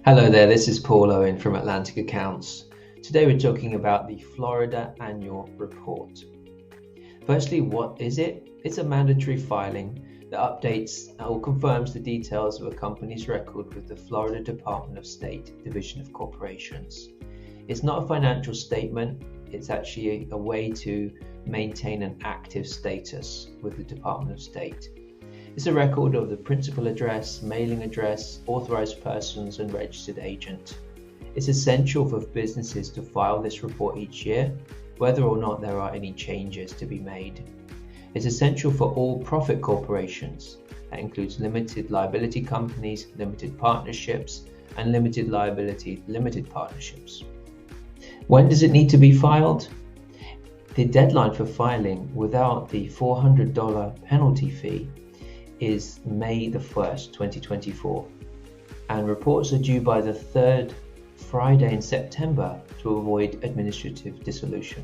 Hello there, this is Paul Owen from Atlantic Accounts. Today we're talking about the Florida Annual Report. Firstly, what is it? It's a mandatory filing that updates or confirms the details of a company's record with the Florida Department of State, Division of Corporations. It's not a financial statement, it's actually a way to maintain an active status with the Department of State. It's a record of the principal address, mailing address, authorized persons, and registered agent. It's essential for businesses to file this report each year, whether or not there are any changes to be made. It's essential for all profit corporations. That includes limited liability companies, limited partnerships, and limited liability limited partnerships. When does it need to be filed? The deadline for filing without the $400 penalty fee is May the 1st, 2024, and reports are due by the third Friday in September to avoid administrative dissolution.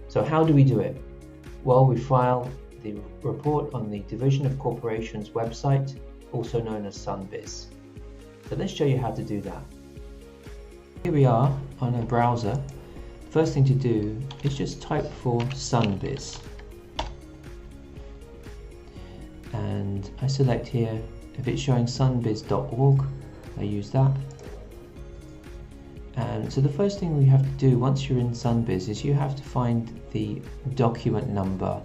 So how do we do it? Well, we file the report on the Division of Corporations website, also known as Sunbiz. So let's show you how to do that. Here we are on a browser. First thing to do is just type for Sunbiz. And I select here, if it's showing sunbiz.org, I use that. And so the first thing we have to do once you're in Sunbiz is you have to find the document number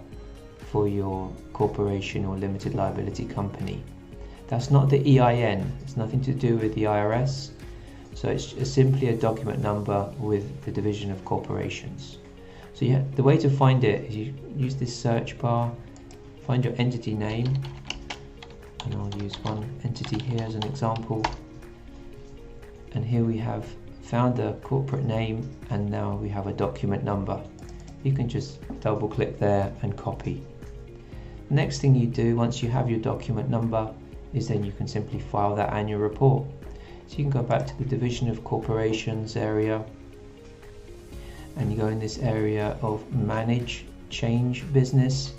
for your corporation or limited liability company. That's not the EIN, it's nothing to do with the IRS. So it's simply a document number with the Division of Corporations. So the way to find it is you use this search bar, find your entity name, and I'll use one entity here as an example. And here we have found the corporate name, and now we have a document number. You can just double click there and copy. The next thing you do once you have your document number is then you can simply file that annual report. So you can go back to the Division of Corporations area, and you go in this area of Manage Change Business.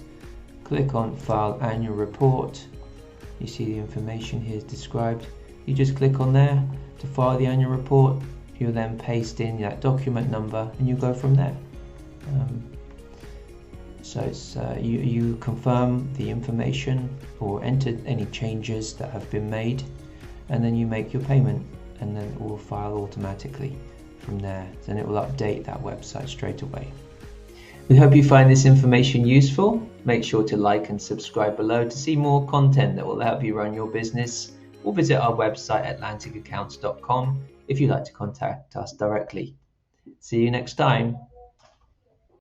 Click on File Annual Report. You see the information here is described. You just click on there to file the annual report. You'll then paste in that document number and you go from there. So it's, you confirm the information or enter any changes that have been made, and then you make your payment, and then it will file automatically from there. Then it will update that website straight away. We hope you find this information useful. Make sure to like and subscribe below to see more content that will help you run your business, or visit our website atlanticaccounts.com if you'd like to contact us directly. See you next time.